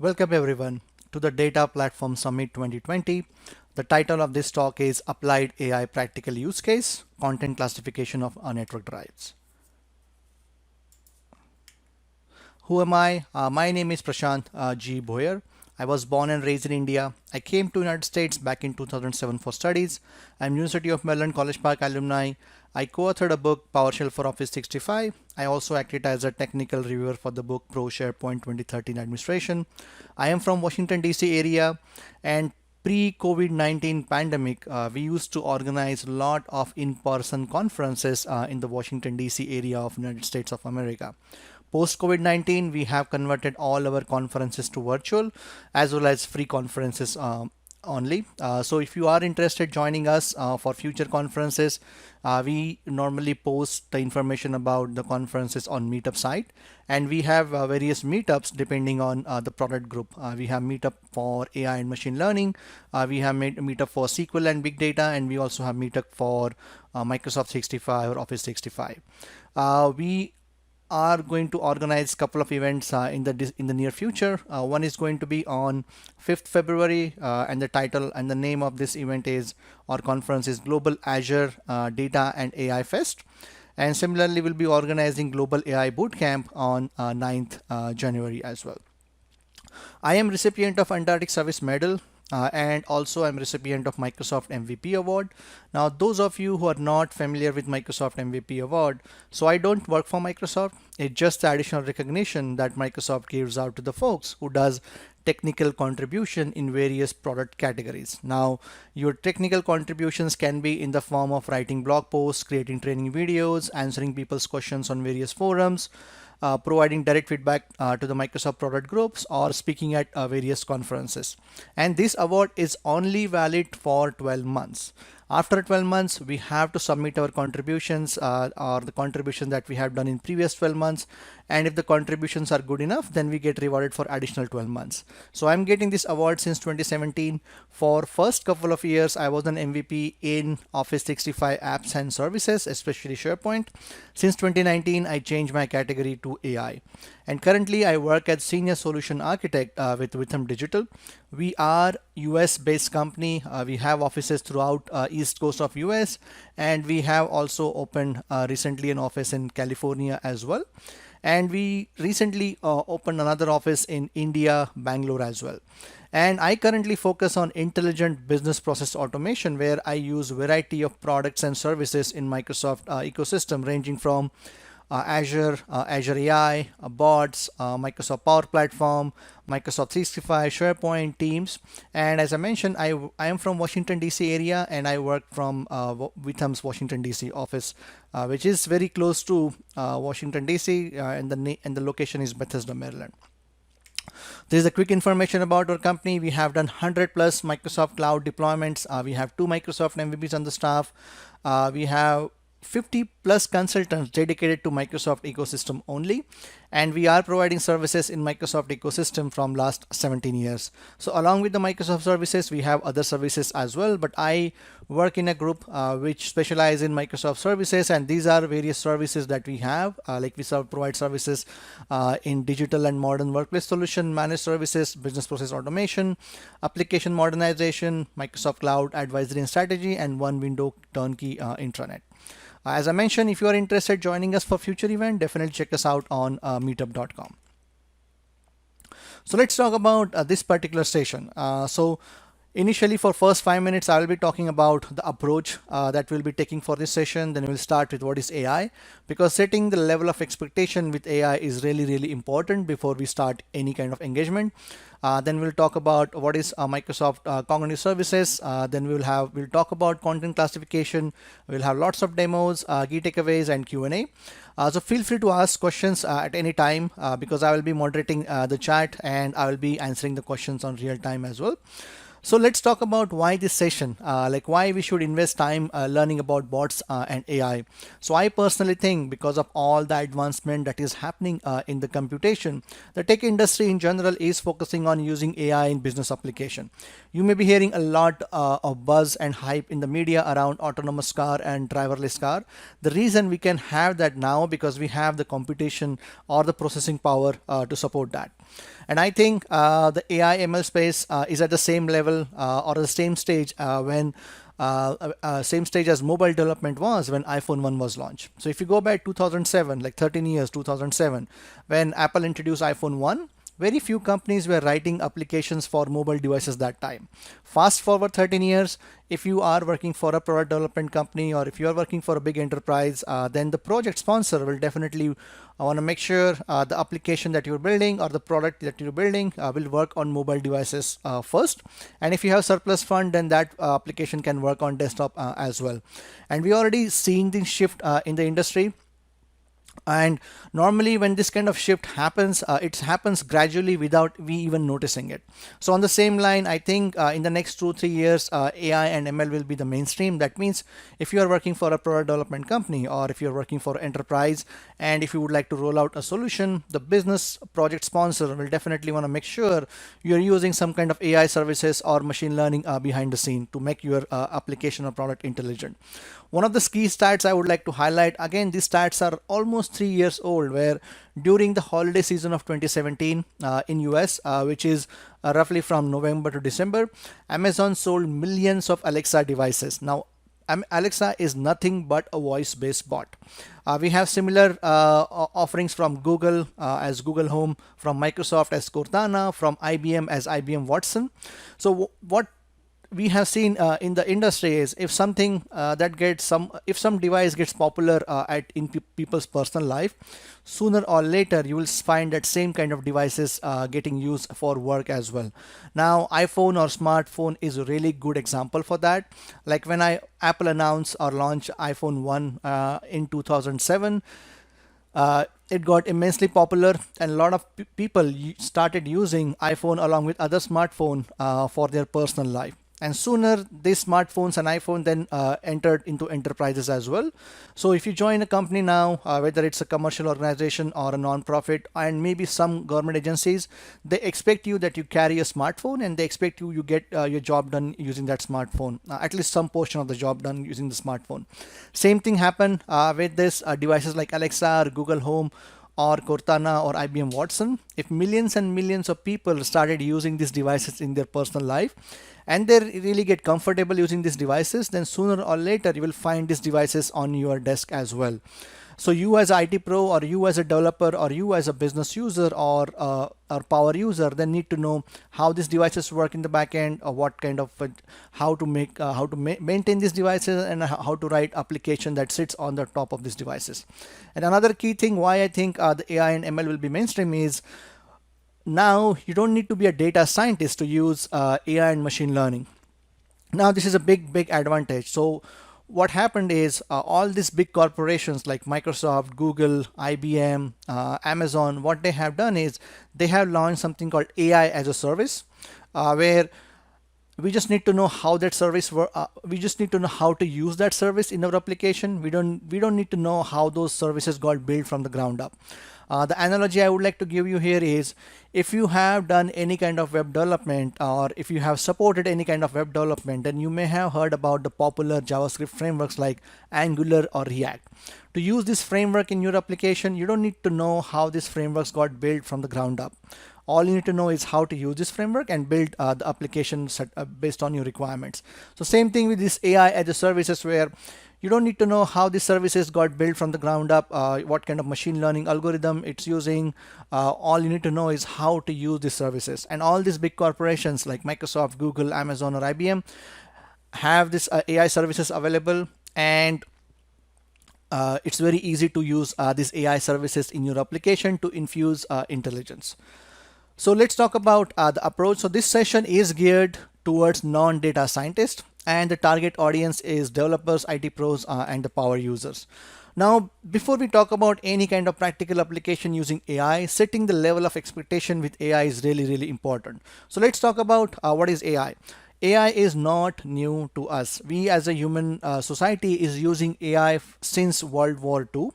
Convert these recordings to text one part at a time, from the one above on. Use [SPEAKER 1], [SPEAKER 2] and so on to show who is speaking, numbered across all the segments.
[SPEAKER 1] Welcome everyone to the Data Platform Summit 2020. The title of this talk is Applied AI Practical Use Case, Content Classification of Network Drives. Who am I? My name is Prashant G. Bhoyar. I was born and raised in India. I came to United States back in 2007 for studies. I'm University of Maryland College Park alumni. I co-authored a book, PowerShell for Office 65. I also acted as a technical reviewer for the book Pro SharePoint 2013 Administration. I am from Washington DC area, and pre-COVID-19 pandemic, we used to organize a lot of in-person conferences in the Washington DC area of United States of America. Post COVID-19, we have converted all our conferences to virtual as well as free conferences only. So if you are interested joining us for future conferences, we normally post the information about the conferences on Meetup site, and we have various meetups depending on the product group. We have meetup for AI and machine learning. We have meetup for SQL and big data, and we also have meetup for Microsoft 65 or Office 65. We are going to organize a couple of events in the near future. One is going to be on 5th February, and the title and the name of this event is, or conference is, Global Azure Data and AI Fest. And similarly, we'll be organizing Global AI Bootcamp on 9th January as well. I am recipient of Antarctic Service Medal, and also I'm recipient of Microsoft MVP Award. Now, those of you who are not familiar with Microsoft MVP Award, so I don't work for Microsoft. It's just the additional recognition that Microsoft gives out to the folks who does technical contribution in various product categories. Now, your technical contributions can be in the form of writing blog posts, creating training videos, answering people's questions on various forums, providing direct feedback to the Microsoft product groups, or speaking at various conferences. And this award is only valid for 12 months. After 12 months, we have to submit our contributions or the contribution that we have done in previous 12 months. And if the contributions are good enough, then we get rewarded for additional 12 months. So I'm getting this award since 2017. For first couple of years, I was an MVP in Office 65 apps and services, especially SharePoint. Since 2019, I changed my category to AI. And currently I work as Senior Solution Architect with Witham Digital. We are US based company. We have offices throughout East Coast of US, and we have also opened recently an office in California as well. And we recently opened another office in India, Bangalore as well. And I currently focus on intelligent business process automation, where I use a variety of products and services in Microsoft ecosystem, ranging from Azure, Azure AI, bots, Microsoft Power Platform, Microsoft 365, SharePoint, Teams. And as I mentioned, I am from Washington DC area, and I work from Witham's Washington DC office, which is very close to Washington DC, and the location is Bethesda, Maryland. There is a quick information about our company. We have done 100 plus Microsoft Cloud deployments. We have 2 Microsoft MVPs on the staff. We have 50 plus consultants dedicated to Microsoft ecosystem only, and we are providing services in Microsoft ecosystem from last 17 years. So along with the Microsoft services, we have other services as well, but I work in a group which specialize in Microsoft services, and these are various services that we have. Like we provide services in digital and modern workplace solution, managed services, business process automation, application modernization, Microsoft Cloud advisory and strategy, and one window turnkey intranet. As I mentioned, if you are interested joining us for future event, definitely check us out on meetup.com. So let's talk about this particular session. So initially, for first 5 minutes, I will be talking about the approach that we'll be taking for this session. Then we'll start with what is AI, because setting the level of expectation with AI is really, really important before we start any kind of engagement. Then we'll talk about what is Microsoft Cognitive Services. Then we'll talk about content classification. We'll have lots of demos, key takeaways, and Q&A. So feel free to ask questions at any time, because I will be moderating the chat, and I will be answering the questions on real time as well. So let's talk about why this session, like why we should invest time learning about bots and AI. So I personally think, because of all the advancement that is happening in the computation, the tech industry in general is focusing on using AI in business application. You may be hearing a lot of buzz and hype in the media around autonomous car and driverless car. The reason we can have that now, because we have the computation or the processing power to support that. And I think the AI ML space is at the same level or the same stage same stage as mobile development was when iPhone 1 was launched. So if you go back 2007, like 13 years, 2007, when Apple introduced iPhone 1, very few companies were writing applications for mobile devices that time. Fast forward 13 years, if you are working for a product development company or if you are working for a big enterprise, then the project sponsor will definitely want to make sure the application that you're building or the product that you're building will work on mobile devices first. And if you have surplus fund, then that application can work on desktop as well. And we already seeing this shift in the industry. And normally when this kind of shift happens, it happens gradually without we even noticing it. So on the same line, I think in the next 2 3 years, AI and ML will be the mainstream. That means if you are working for a product development company or if you're working for enterprise, and if you would like to roll out a solution, the business project sponsor will definitely want to make sure you're using some kind of AI services or machine learning behind the scene to make your application or product intelligent. One of the key stats I would like to highlight, again, these stats are almost 3 years old, where during the holiday season of 2017 in US, which is roughly from November to December, Amazon sold millions of Alexa devices. Now, Alexa is nothing but a voice-based bot. We have similar offerings from Google as Google Home, from Microsoft as Cortana, from IBM as IBM Watson. So what we have seen in the industry is if something that gets if some device gets popular at in people's personal life, sooner or later you will find that same kind of devices getting used for work as well. Now iPhone or smartphone is a really good example for that. Like when Apple announced or launched iPhone 1 in 2007, it got immensely popular, and a lot of people started using iPhone along with other smartphone for their personal life. And sooner these smartphones and iPhone then entered into enterprises as well. So if you join a company now, whether it's a commercial organization or a non-profit and maybe some government agencies, they expect you that you carry a smartphone, and they expect you get your job done using that smartphone, at least some portion of the job done using the smartphone. Same thing happened with this devices like Alexa or Google Home or Cortana or IBM Watson. If millions and millions of people started using these devices in their personal life, and they really get comfortable using these devices, then sooner or later you will find these devices on your desk as well. So you as IT pro, or you as a developer, or you as a business user or power user, then need to know how these devices work in the back end, or what kind of how to maintain these devices, and how to write application that sits on the top of these devices. And another key thing why I think the AI and ML will be mainstream is now you don't need to be a data scientist to use AI and machine learning. Now this is a big advantage. So what happened is all these big corporations like Microsoft, Google, IBM, Amazon, what they have done is they have launched something called AI as a service, where we just need to know how that service work. We just need to know how to use that service in our application. We don't need to know how those services got built from the ground up. The analogy I would like to give you here is, if you have done any kind of web development, or if you have supported any kind of web development, then you may have heard about the popular JavaScript frameworks like Angular or React. To use this framework in your application, you don't need to know how these frameworks got built from the ground up. All you need to know is how to use this framework and build the application based on your requirements. So same thing with this AI as a services, where you don't need to know how these services got built from the ground up, what kind of machine learning algorithm it's using. All you need to know is how to use these services. And all these big corporations like Microsoft, Google, Amazon, or IBM have this AI services available, and it's very easy to use these AI services in your application to infuse intelligence. So let's talk about the approach. So this session is geared towards non-data scientists, and the target audience is developers, IT pros, and the power users. Now, before we talk about any kind of practical application using AI, setting the level of expectation with AI is really important. So let's talk about what is AI. AI is not new to us. We as a human society is using AI since World War II.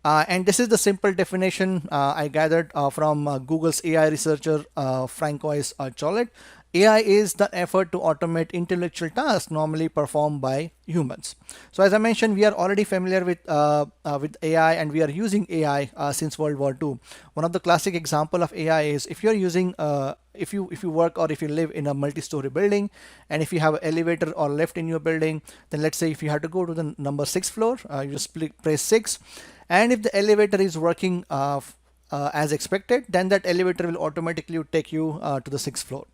[SPEAKER 1] And this is the simple definition I gathered from Google's AI researcher Francois Cholet. AI is the effort to automate intellectual tasks normally performed by humans. So as I mentioned, we are already familiar with AI, and we are using AI since World War II. One of the classic example of AI is if you're using if you work or if you live in a multi-story building, and if you have an elevator or lift in your building, then let's say if you have to go to the number sixth floor, you just press 6, and if the elevator is working as expected, then that elevator will automatically take you to the sixth floor.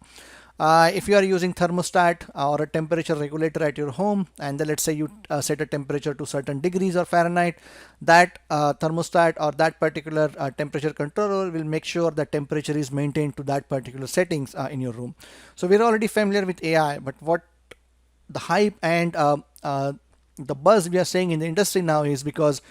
[SPEAKER 1] If you are using thermostat or a temperature regulator at your home, and then let's say you set a temperature to certain degrees or Fahrenheit, that thermostat or that particular temperature controller will make sure the temperature is maintained to that particular settings in your room. So we're already familiar with AI, but what the hype and the buzz we are saying in the industry now is because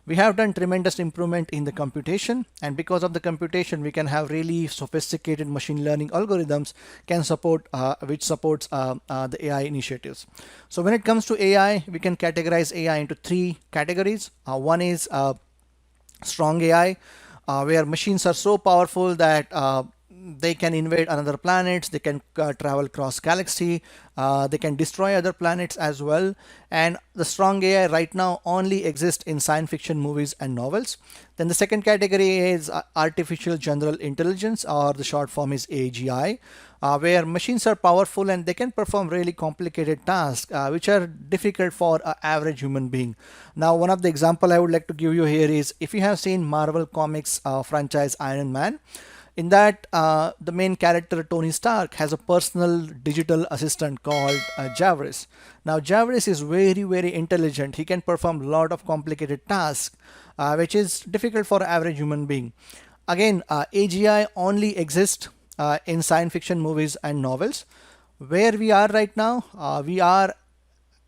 [SPEAKER 1] we have done tremendous improvement in the computation, and because of the computation we can have really sophisticated machine learning algorithms can support which supports the AI initiatives. So when it comes to AI, we can categorize AI into three categories. One is strong AI, where machines are so powerful that they can invade another planets, they can travel across galaxy, they can destroy other planets as well. And the strong AI right now only exists in science fiction movies and novels. Then the second category is artificial general intelligence, or the short form is AGI, where machines are powerful and they can perform really complicated tasks which are difficult for an average human being. Now, one of the example I would like to give you here is if you have seen Marvel Comics franchise Iron Man. In that, the main character Tony Stark has a personal digital assistant called Javris. Now, Javris is very, very intelligent. He can perform a lot of complicated tasks, which is difficult for an average human being. Again, AGI only exists in science fiction movies and novels. Where we are right now, we are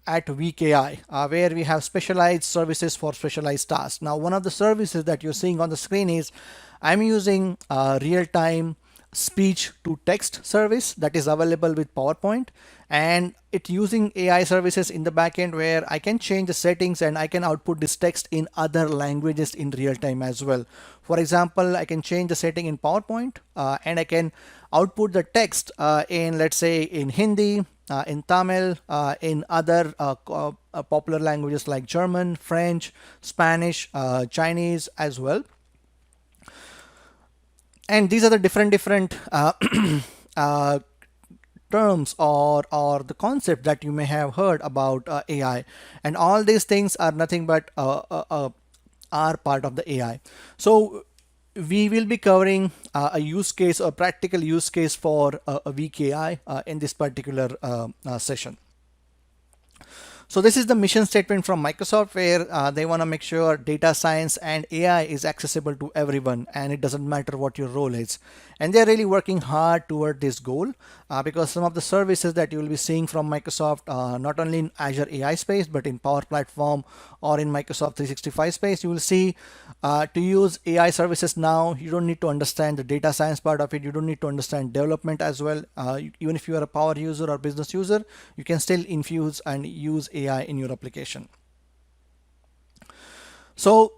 [SPEAKER 1] at weak AI, where we have specialized services for specialized tasks. Now, one of the services that you're seeing on the screen is I'm using real-time speech to text service that is available with PowerPoint, and it using AI services in the backend where I can change the settings and I can output this text in other languages in real time as well. For example, I can change the setting in PowerPoint and I can output the text in, let's say, in Hindi, in Tamil, in other popular languages like German, French, Spanish, Chinese as well. And these are the different uh, terms or the concept that you may have heard about AI, and all these things are nothing but are part of the AI. So we will be covering a use case, a practical use case for a weak AI in this particular session. So this is the mission statement from Microsoft, where they want to make sure data science and AI is accessible to everyone, and it doesn't matter what your role is. And they're really working hard toward this goal because some of the services that you will be seeing from Microsoft, not only in Azure AI space, but in Power Platform or in Microsoft 365 space, you will see to use AI services now, you don't need to understand the data science part of it. You don't need to understand development as well. Even if you are a power user or business user, you can still infuse and use AI in your application. So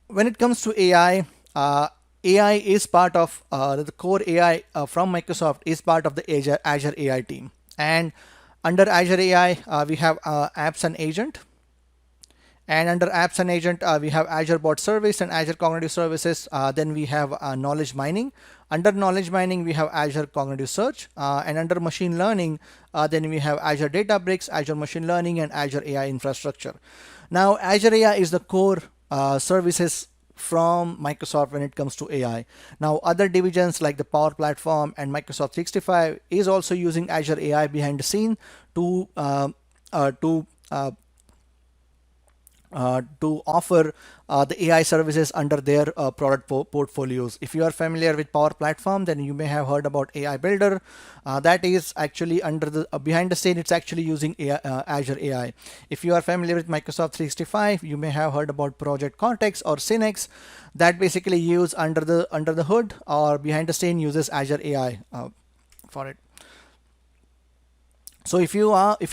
[SPEAKER 1] when it comes to AI, AI is part of the core AI from Microsoft is part of the Azure AI team. And under Azure AI, we have apps and agent. And under apps and agent, we have Azure Bot Service and Azure Cognitive Services. Then we have knowledge mining. Under knowledge mining, we have Azure Cognitive Search. And under machine learning, then we have Azure Databricks, Azure Machine Learning, and Azure AI Infrastructure. Now, Azure AI is the core services from Microsoft when it comes to AI. Now, other divisions like the Power Platform and Microsoft 365 is also using Azure AI behind the scene to offer the AI services under their product portfolios. If you are familiar with Power Platform, then you may have heard about AI Builder. That is actually under the behind the scene. It's actually using AI, Azure AI. If you are familiar with Microsoft 365, you may have heard about Project Cortex or Synex. That basically use under the hood or behind the scene uses Azure AI for it. So if you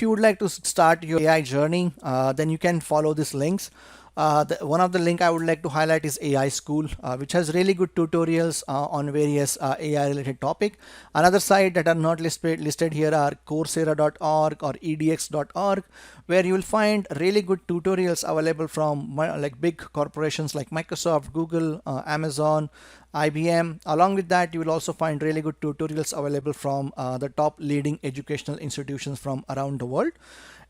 [SPEAKER 1] would like to start your AI journey, then you can follow these links. One of the link I would like to highlight is AI School, which has really good tutorials on various AI related topic. Another site that are not listed here are Coursera.org or edx.org, where you will find really good tutorials available from like big corporations like Microsoft, Google, Amazon, IBM. Along with that, you will also find really good tutorials available from the top leading educational institutions from around the world,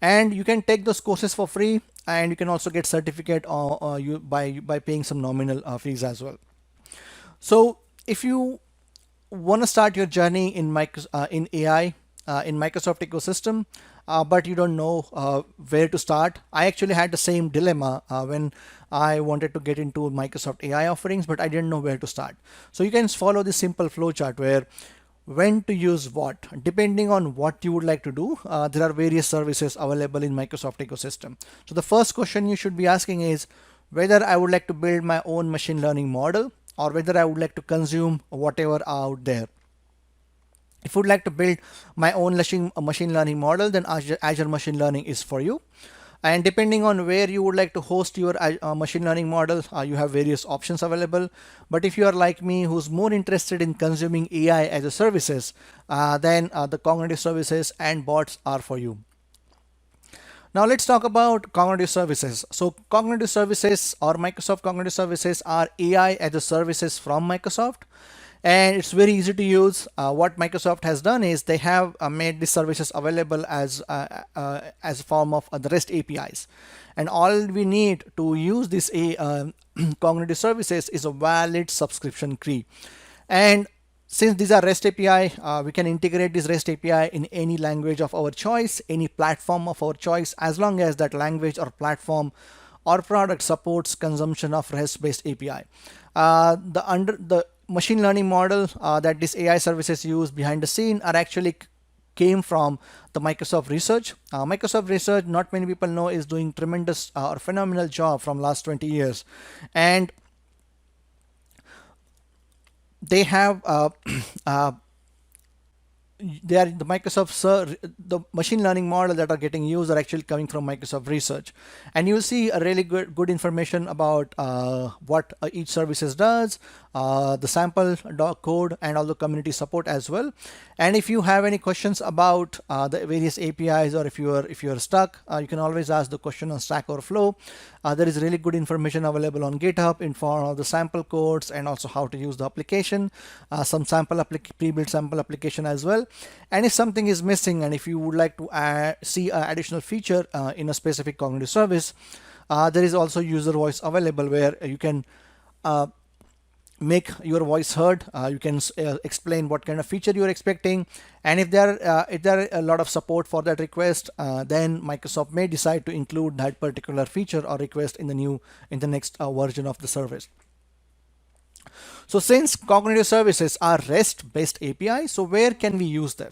[SPEAKER 1] and you can take those courses for free, and you can also get certificate by paying some nominal fees as well. So if you want to start your journey in AI in Microsoft ecosystem, but you don't know where to start. I actually had the same dilemma when I wanted to get into Microsoft AI offerings, but I didn't know where to start. So you can follow this simple flow chart where when to use what, depending on what you would like to do. There are various services available in Microsoft ecosystem. So the first question you should be asking is whether I would like to build my own machine learning model or whether I would like to consume whatever out there. If you would like to build my own machine learning model, then Azure Machine Learning is for you. And depending on where you would like to host your machine learning model, you have various options available. But if you are like me, who's more interested in consuming AI as a services, then the cognitive services and bots are for you. Now let's talk about cognitive services. So cognitive services or Microsoft cognitive services are AI as a services from Microsoft, and it's very easy to use. What Microsoft has done is they have made these services available as a form of the REST APIs, and all we need to use this cognitive services is a valid subscription key. And since these are REST API, we can integrate this REST API in any language of our choice, any platform of our choice, as long as that language or platform or product supports consumption of REST-based API. The machine learning model that these AI services use behind the scene are actually came from the Microsoft research. Microsoft research, not many people know, is doing tremendous or phenomenal job from last 20 years. And they have they are the the machine learning model that are getting used are actually coming from Microsoft research, and you'll see a really good information about what each services does, the sample doc code, and all the community support as well. And if you have any questions about the various APIs, or if you're stuck, you can always ask the question on Stack Overflow. There is really good information available on GitHub in form of the sample codes and also how to use the application, some pre-built sample application as well. And if something is missing, and if you would like to see an additional feature in a specific cognitive service, there is also user voice available where you can make your voice heard. You can explain what kind of feature you're expecting, and if there are a lot of support for that request, then Microsoft may decide to include that particular feature or request in the next version of the service. So since cognitive services are REST based API, so where can we use that?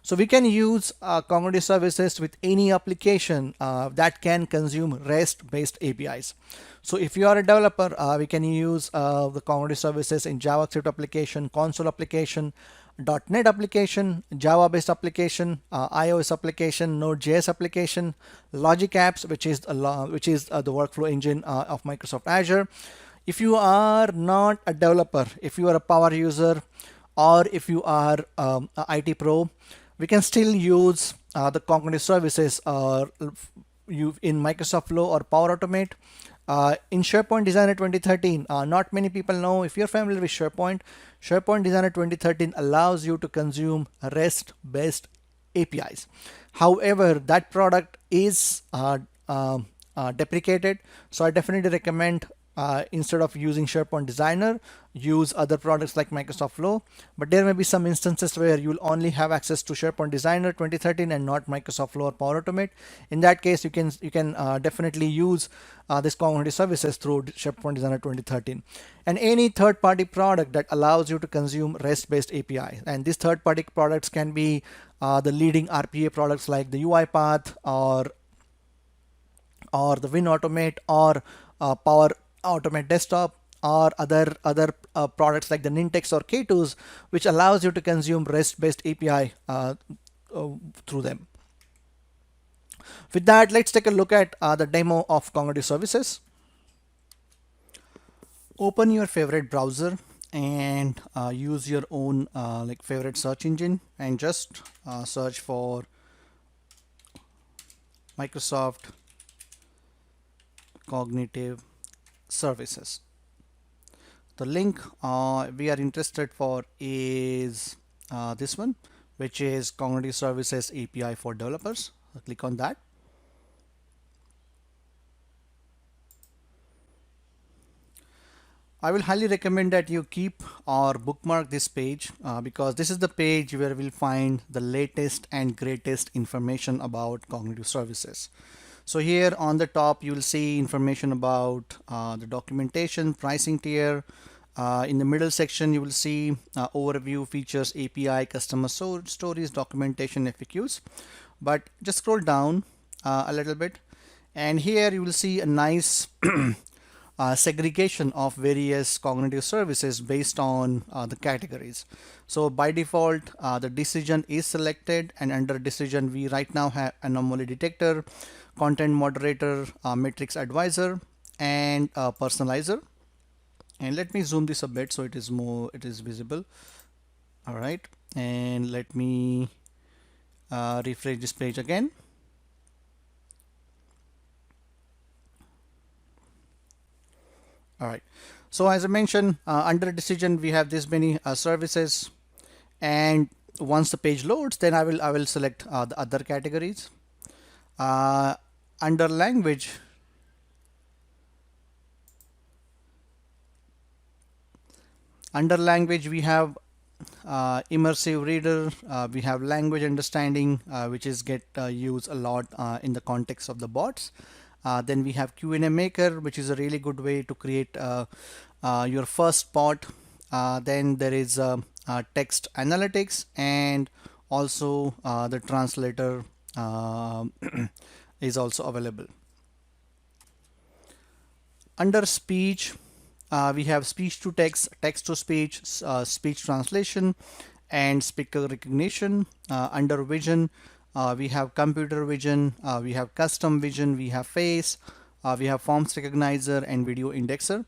[SPEAKER 1] So we can use cognitive services with any application that can consume REST based APIs. So if you are a developer, we can use the cognitive services in JavaScript application, console application, .NET application, Java based application, iOS application, Node.js application, Logic Apps, which is the workflow engine of Microsoft Azure. If you are not a developer, if you are a power user, or if you are a IT pro, we can still use the cognitive services in Microsoft Flow or Power Automate. In SharePoint Designer 2013, not many people know. If you're familiar with SharePoint Designer 2013 allows you to consume REST-based APIs. However, that product is deprecated, so I definitely recommend instead of using SharePoint Designer, use other products like Microsoft Flow. But there may be some instances where you'll only have access to SharePoint Designer 2013 and not Microsoft Flow or Power Automate. In that case, you can definitely use this cognitive services through SharePoint Designer 2013 and any third-party product that allows you to consume REST-based API. And these third-party products can be the leading RPA products like the UiPath or the WinAutomate or Power Automate Desktop, or other products like the Nintex or K2s, which allows you to consume REST-based API through them. With that, let's take a look at the demo of cognitive services. Open your favorite browser and use your own like favorite search engine and just search for Microsoft Cognitive Services. The link we are interested for is this one, which is Cognitive Services API for developers. So click on that. I will highly recommend that you keep or bookmark this page because this is the page where we'll find the latest and greatest information about cognitive services. So here on the top, you will see information about the documentation, pricing tier. In the middle section, you will see overview, features, API, customer stories, documentation, FAQs. But just scroll down a little bit, and here you will see a nice segregation of various cognitive services based on the categories. So by default, the decision is selected, and under decision, we right now have anomaly detector, content moderator, metrics advisor, and personalizer. And let me zoom this a bit so it is visible. All right, and let me refresh this page again. All right. So as I mentioned, under decision, we have this many services, and once the page loads, then I will select the other categories. Uh, Under language, we have immersive reader. We have language understanding, which is get used a lot in the context of the bots. Then we have Q&A maker, which is a really good way to create your first bot. Then there is text analytics, and also the translator is also available. Under speech, we have speech to text, text to speech, speech translation, and speaker recognition. Under vision, we have computer vision, we have custom vision, we have face, we have forms recognizer, and video indexer.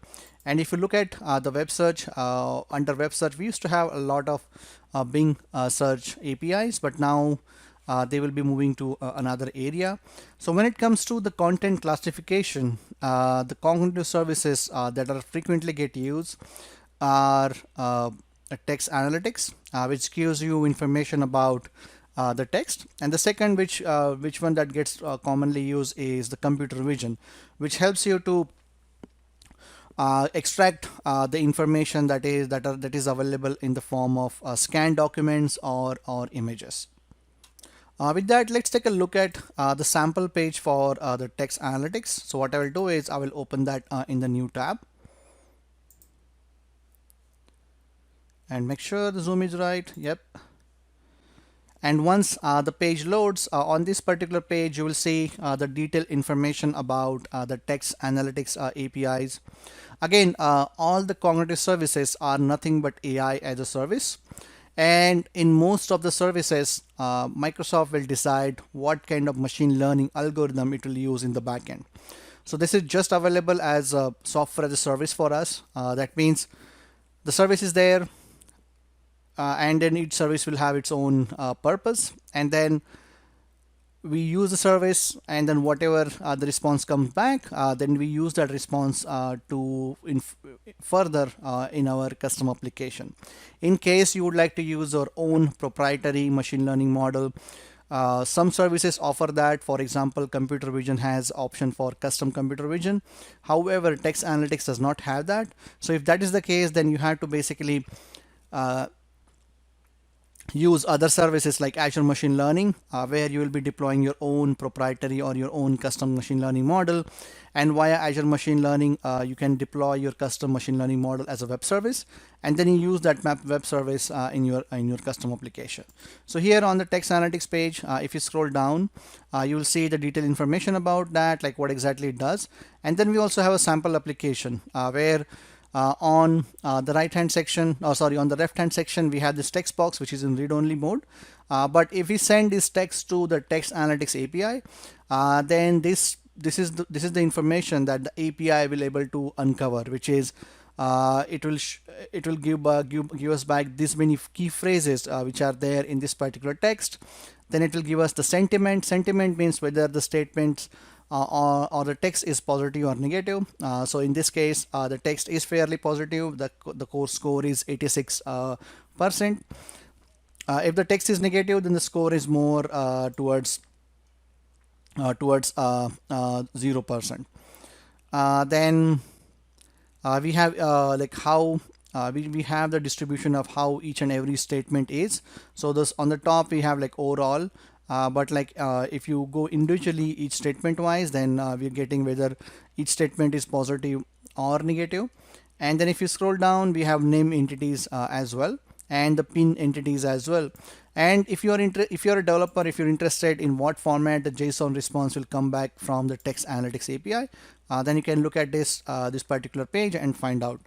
[SPEAKER 1] And if you look at the web search, under web search, we used to have a lot of Bing search APIs, but now they will be moving to another area. So when it comes to the content classification, the cognitive services that are frequently get used are text analytics, which gives you information about the text, and the second, which one that gets commonly used, is the computer vision, which helps you to extract the information that is available in the form of scanned documents or images. With that, let's take a look at the sample page for the text analytics. So what I will do is I will open that in the new tab and make sure the zoom is right. Yep. And once the page loads, on this particular page, you will see the detailed information about the text analytics APIs. Again, all the cognitive services are nothing but AI as a service. And in most of the services, Microsoft will decide what kind of machine learning algorithm it will use in the backend. So this is just available as a software as a service for us. That means the service is there, and then each service will have its own purpose, and then we use the service, and then whatever the response comes back, then we use that response to further in our custom application. In case you would like to use your own proprietary machine learning model, some services offer that. For example, computer vision has option for custom computer vision. However, text analytics does not have that. So if that is the case, then you have to basically use other services like Azure Machine Learning, where you will be deploying your own proprietary or your own custom machine learning model. And via Azure Machine Learning, you can deploy your custom machine learning model as a web service, and then you use that web service in your custom application. So here on the text analytics page, if you scroll down, you will see the detailed information about that, like what exactly it does. And then we also have a sample application where on the right hand section, on the left hand section, we have this text box which is in read only mode. But if we send this text to the text analytics API, then this is the information that the API will able to uncover, which is it will give us back this many key phrases which are there in this particular text. Then it will give us the sentiment. Sentiment means whether the statements or the text is positive or negative. So in this case, the text is fairly positive. The course score is 86 percent. If the text is negative, then the score is more towards 0%. Then we have like how we have the distribution of how each and every statement is. So this on the top we have like overall, but like if you go individually each statement wise, then we're getting whether each statement is positive or negative. And then if you scroll down, we have name entities as well, and the pin entities as well. And if you're a developer, if you're interested in what format the JSON response will come back from the text analytics API, then you can look at this particular page and find out.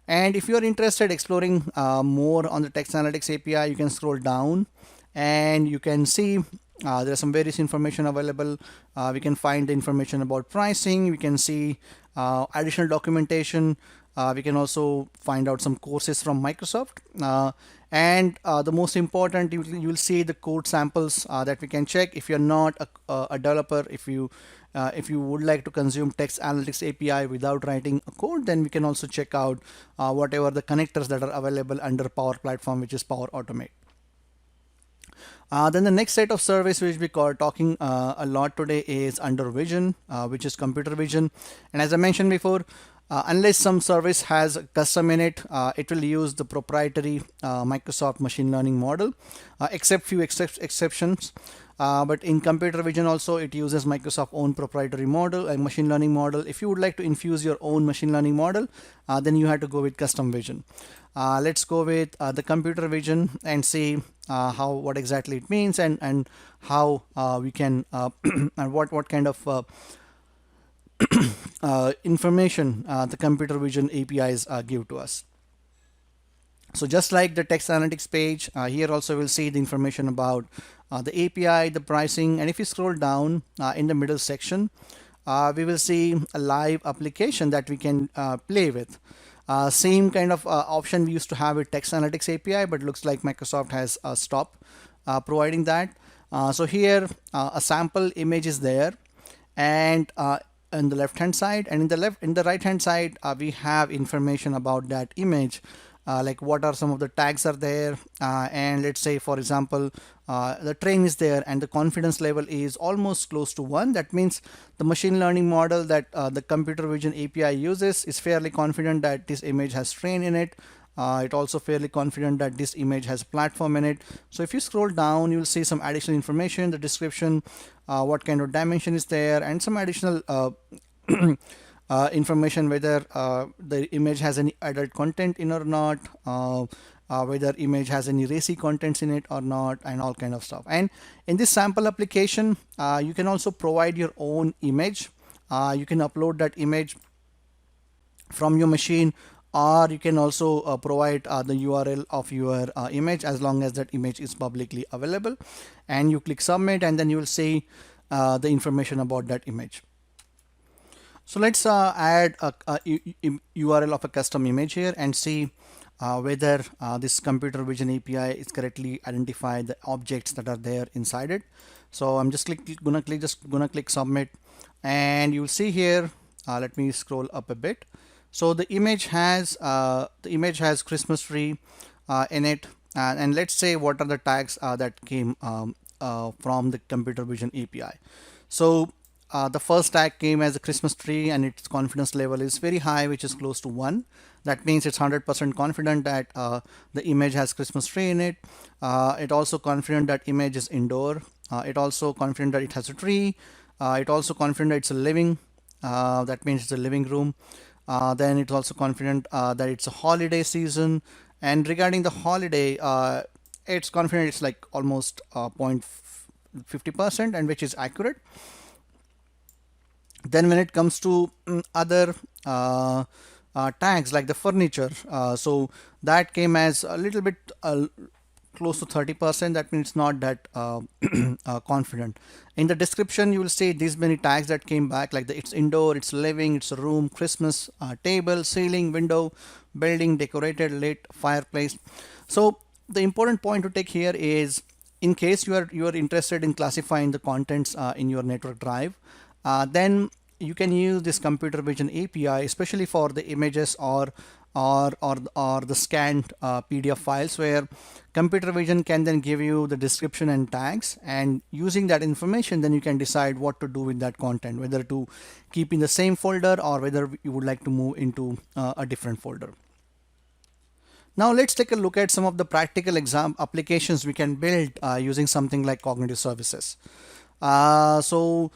[SPEAKER 1] And if you're interested exploring more on the text analytics API, you can scroll down and you can see there's some various information available. We can find the information about pricing. We can see additional documentation. We can also find out some courses from Microsoft. And the most important, you will see the code samples that we can check. If you're not a developer, if you would like to consume text analytics API without writing a code, then we can also check out whatever the connectors that are available under Power Platform, which is Power Automate. Then the next set of service which we are talking a lot today is under vision, which is computer vision. And as I mentioned before, unless some service has a custom in it, it will use the proprietary Microsoft machine learning model, except few exceptions. But in computer vision also it uses Microsoft own proprietary model and machine learning model. If you would like to infuse your own machine learning model, then you have to go with custom vision. Let's go with the computer vision and see what exactly it means, and how we can and what kind of information the computer vision APIs give to us. So just like the text analytics page, here also we'll see the information about the API, the pricing, and if you scroll down in the middle section, we will see a live application that we can play with. Same kind of option we used to have with text analytics API, but looks like Microsoft has stopped providing that. So here a sample image is there, and on the left hand side, and in the right hand side we have information about that image, like what are some of the tags are there, and let's say for example the train is there and the confidence level is almost close to 1. That means the machine learning model that the computer vision API uses is fairly confident that this image has train in it. It also fairly confident that this image has platform in it. So if you scroll down, you'll see some additional information, the description, what kind of dimension is there, and some additional information whether the image has any adult content in or not, whether image has any racy contents in it or not, and all kind of stuff. And in this sample application, you can also provide your own image. You can upload that image from your machine, or you can also provide the URL of your image, as long as that image is publicly available. And you click submit, and then you will see the information about that image. So let's add a URL of a custom image here and see whether this computer vision API is correctly identify the objects that are there inside it. So I'm just gonna click submit, and you'll see here. Let me scroll up a bit. So the image has Christmas tree in it, and let's say what are the tags that came from the computer vision API. So the first tag came as a Christmas tree, and its confidence level is very high, which is close to 1. That means it's 100% confident that the image has Christmas tree in it. It also confident that image is indoor. It also confident that it has a tree. It also confident that it's a living. That means it's a living room. Then it's also confident that it's a holiday season. And regarding the holiday, it's confident it's like almost 0.50%, and which is accurate. Then when it comes to other tags like the furniture, so that came as a little bit close to 30%. That means not that confident. In the description, you will see these many tags that came back, like it's indoor, it's living, it's a room, Christmas, table, ceiling, window, building, decorated, lit, fireplace. So the important point to take here is, in case you are interested in classifying the contents in your network drive, then you can use this computer vision API, especially for the images or the scanned PDF files, where computer vision can then give you the description and tags, and using that information then you can decide what to do with that content, whether to keep in the same folder or whether you would like to move into a different folder. Now let's take a look at some of the practical exam applications we can build using something like cognitive services. So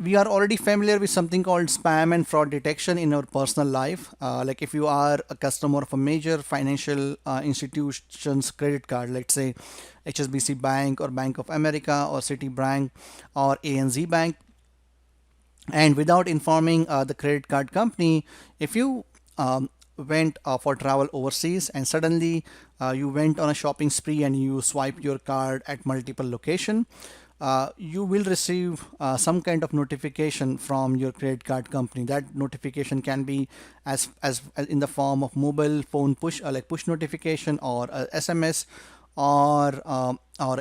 [SPEAKER 1] we are already familiar with something called spam and fraud detection in our personal life. Like if you are a customer of a major financial institution's credit card, let's say HSBC Bank or Bank of America or Citibank or ANZ Bank, and without informing the credit card company, if you went for travel overseas and suddenly you went on a shopping spree and you swiped your card at multiple location, you will receive some kind of notification from your credit card company. That notification can be as in the form of mobile phone push, like push notification, or SMS, or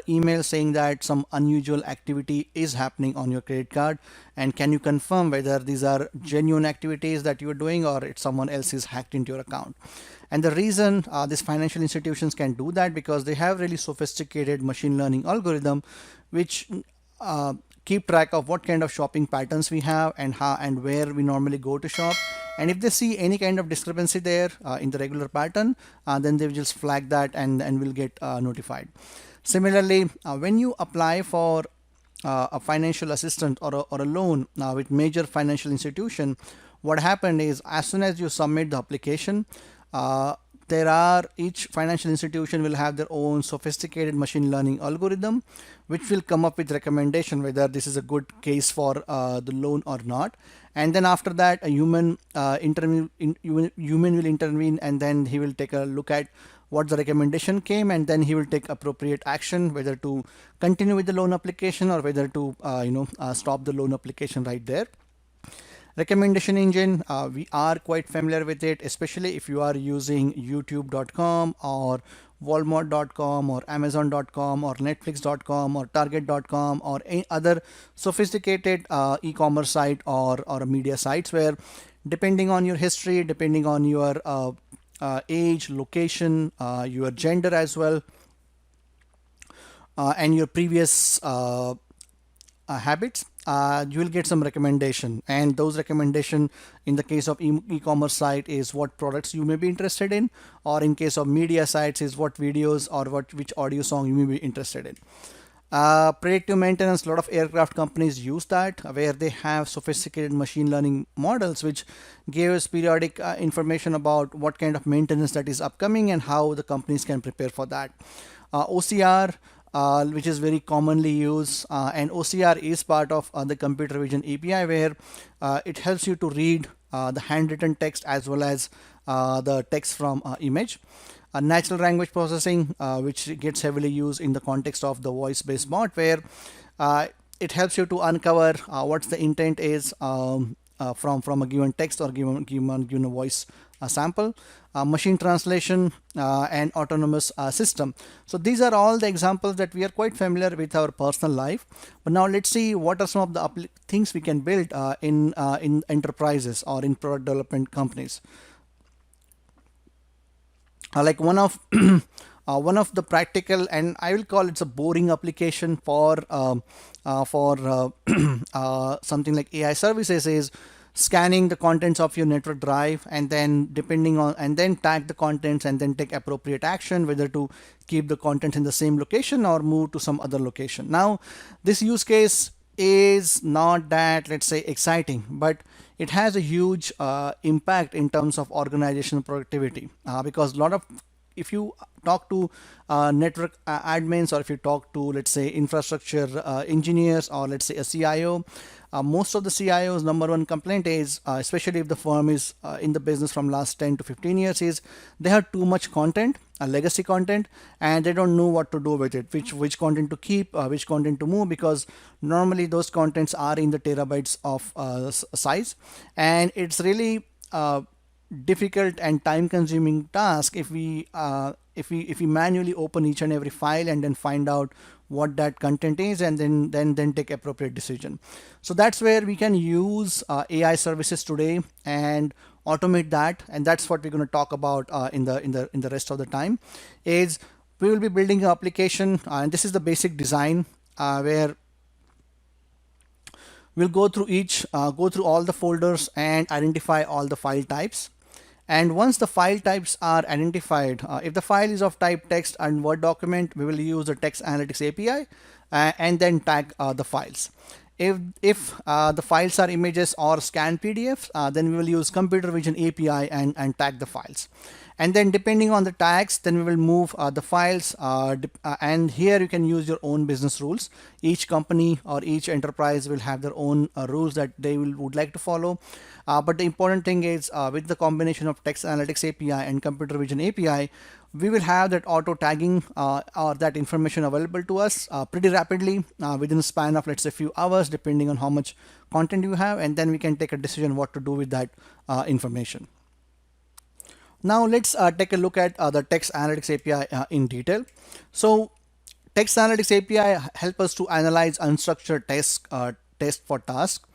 [SPEAKER 1] email saying that some unusual activity is happening on your credit card, and can you confirm whether these are genuine activities that you are doing or it's someone else is hacked into your account. And the reason these financial institutions can do that, because they have really sophisticated machine learning algorithm which keep track of what kind of shopping patterns we have and how and where we normally go to shop. And if they see any kind of discrepancy there in the regular pattern, then they will just flag that and will get notified. Similarly, when you apply for a financial assistant or a loan with major financial institution, what happened is, as soon as you submit the application, each financial institution will have their own sophisticated machine learning algorithm which will come up with recommendation whether this is a good case for the loan or not. And then after that, a human will intervene, and then he will take a look at what the recommendation came, and then he will take appropriate action, whether to continue with the loan application or whether to stop the loan application right there. Recommendation engine, we are quite familiar with it, especially if you are using youtube.com or walmart.com or amazon.com or netflix.com or target.com or any other sophisticated e-commerce site or media sites, where depending on your history, depending on your age, location, your gender as well, and your previous habits, you will get some recommendation. And those recommendation in the case of e-commerce site is what products you may be interested in, or in case of media sites is what videos or which audio song you may be interested in. Predictive maintenance, a lot of aircraft companies use that, where they have sophisticated machine learning models which give us periodic information about what kind of maintenance that is upcoming and how the companies can prepare for that. OCR, which is very commonly used, and OCR is part of the computer vision API, where it helps you to read the handwritten text as well as the text from image. Natural language processing, which gets heavily used in the context of the voice-based bot, where it helps you to uncover what the intent is from a given text or given voice sample. Machine translation and autonomous system. So these are all the examples that we are quite familiar with our personal life. But now let's see what are some of the things we can build in enterprises or in product development companies. Like one of one of the practical, and I will call it a boring application for something like AI services, is scanning the contents of your network drive, and then tag the contents and then take appropriate action, whether to keep the contents in the same location or move to some other location. Now this use case is not that, let's say, exciting, but it has a huge impact in terms of organizational productivity, because if you talk to network admins, or if you talk to, let's say, infrastructure engineers, or let's say a CIO, most of the CIO's number one complaint is, especially if the firm is in the business from last 10 to 15 years, is they have too much content a legacy content, and they don't know what to do with it, which content to keep, which content to move, because normally those contents are in the terabytes of size, and it's really difficult and time consuming task if we manually open each and every file and then find out what that content is, and then take appropriate decision. So that's where we can use AI services today and automate that, and that's what we're going to talk about in the rest of the time. Is we will be building an application, and this is the basic design, where we'll go through all the folders and identify all the file types. And once the file types are identified, if the file is of type text and Word document, we will use the text analytics API, and then tag the files. If the files are images or scan PDFs, then we will use computer vision API and tag the files. And then depending on the tags, then we will move the files, and here you can use your own business rules. Each company or each enterprise will have their own rules that they would like to follow. But the important thing is, with the combination of text analytics API and computer vision API, we will have that auto tagging or that information available to us pretty rapidly, within a span of, let's say, a few hours, depending on how much content you have, and then we can take a decision what to do with that information. Now let's take a look at the text analytics API in detail. So text analytics API help us to analyze unstructured text for task,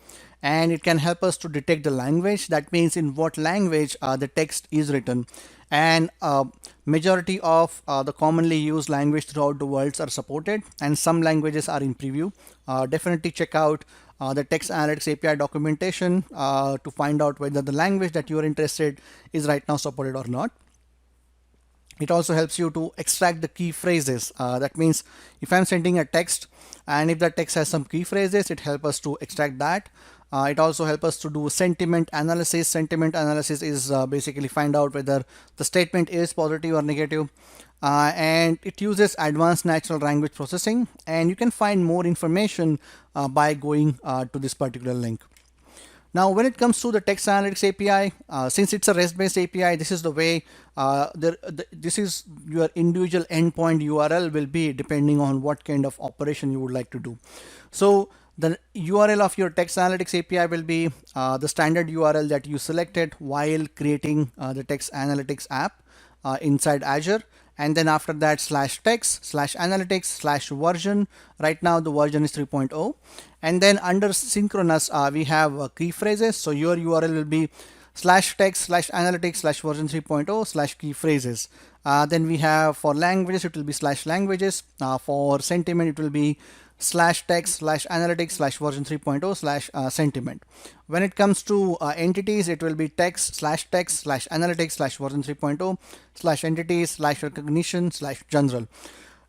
[SPEAKER 1] and it can help us to detect the language. That means in what language the text is written, and majority of the commonly used language throughout the world are supported, and some languages are in preview. Definitely check out the text analytics API documentation to find out whether the language that you are interested is right now supported or not. It also helps you to extract the key phrases. That means if I'm sending a text and if that text has some key phrases, it helps us to extract that. It also helps us to do sentiment analysis. Sentiment analysis is basically find out whether the statement is positive or negative. And it uses advanced natural language processing, and you can find more information by going to this particular link. Now, when it comes to the text analytics API, since it's a REST-based API, this is the way this is your individual endpoint URL will be depending on what kind of operation you would like to do. So the URL of your text analytics API will be the standard URL that you selected while creating the text analytics app inside Azure. And then after that, /text/analytics/version. Right now the version is 3.0. And then under synchronous, we have key phrases. So your URL will be /text/analytics/version 3.0/key phrases. Then we have for languages, it will be /languages. For sentiment, it will be /text/analytics/version 3.0/sentiment. When it comes to entities, it will be text/text/analytics/version 3.0/entities/recognition/general.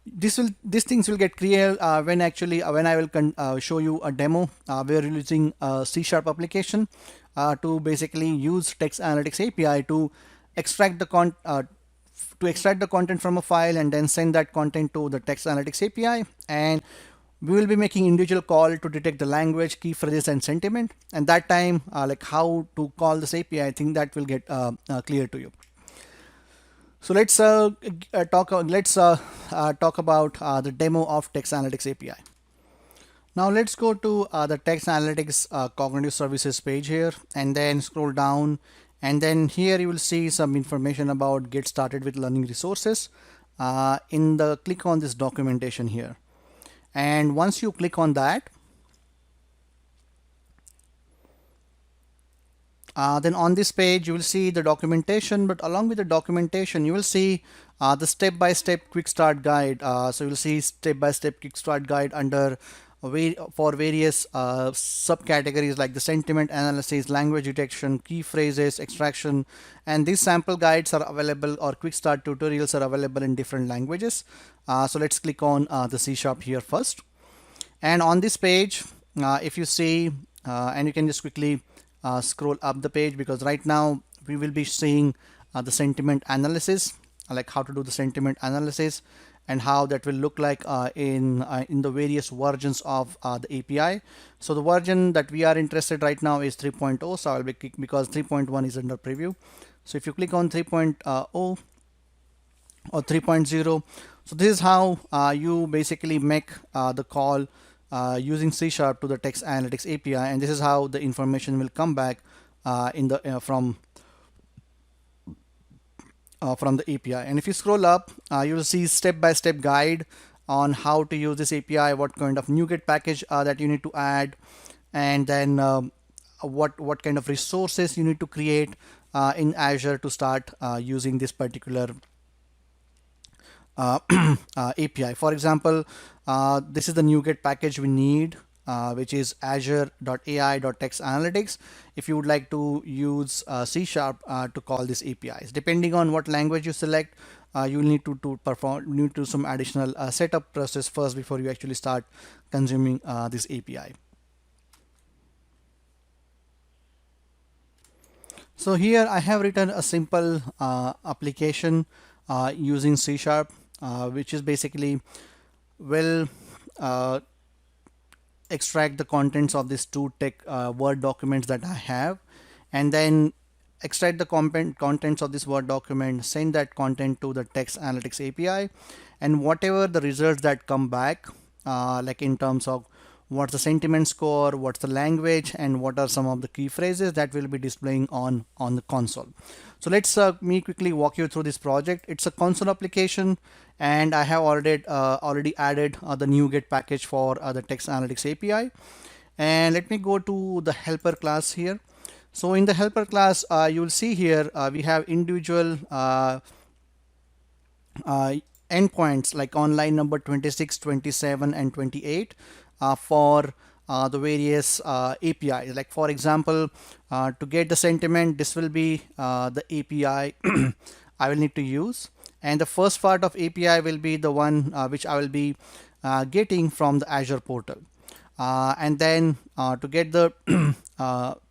[SPEAKER 1] These things will get clear when I will show you a demo where you're using a C# application to basically use text analytics API to extract the content from a file and then send that content to the text analytics API. And we will be making individual call to detect the language, key phrases, and sentiment. And that time, like how to call this API, I think that will get clear to you. So let's talk about the demo of text analytics API. Now let's go to the text analytics cognitive services page here, and then scroll down, and then here you will see some information about get started with learning resources. Click on this documentation here. And once you click on that, then on this page you will see the documentation, but along with the documentation you will see the step-by-step quick start guide. So you will see step-by-step quick start guide under for various subcategories like the sentiment analysis, language detection, key phrases, extraction, and these sample guides are available, or quick start tutorials are available in different languages. So let's click on the C# here first. And on this page, if you see, and you can just quickly scroll up the page, because right now we will be seeing the sentiment analysis, like how to do the sentiment analysis and how that will look like in the various versions of the API. So the version that we are interested right now is 3.0. So I'll be because 3.1 is under preview. So if you click on 3.0, or 3.0. So this is how you basically make the call using C Sharp to the text analytics API, and this is how the information will come back in the from the API. And if you scroll up, you will see step-by-step guide on how to use this API, what kind of NuGet package that you need to add, and then what kind of resources you need to create in Azure to start using this particular API. For example, this is the NuGet package we need, which is azure.ai.text analytics. If you would like to use C Sharp to call these APIs, depending on what language you select, you will need to perform need to do some additional setup process first before you actually start consuming this API. So here I have written a simple application using C Sharp, which is basically will uh, extract the contents of these two tech Word documents that I have, and then extract the contents of this Word document, send that content to the text analytics API, and whatever the results that come back, like in terms of what's the sentiment score, what's the language, and what are some of the key phrases that will be displaying on the console. So let's me quickly walk you through this project. It's a console application, and I have already added the NuGet package for the text analytics API. And let me go to the helper class here. So in the helper class, you'll see here we have individual uh, endpoints like on line number 26, 27, and 28 for the various APIs. Like for example, to get the sentiment, this will be the API I will need to use. And the first part of API will be the one which I will be getting from the Azure portal. And then to get the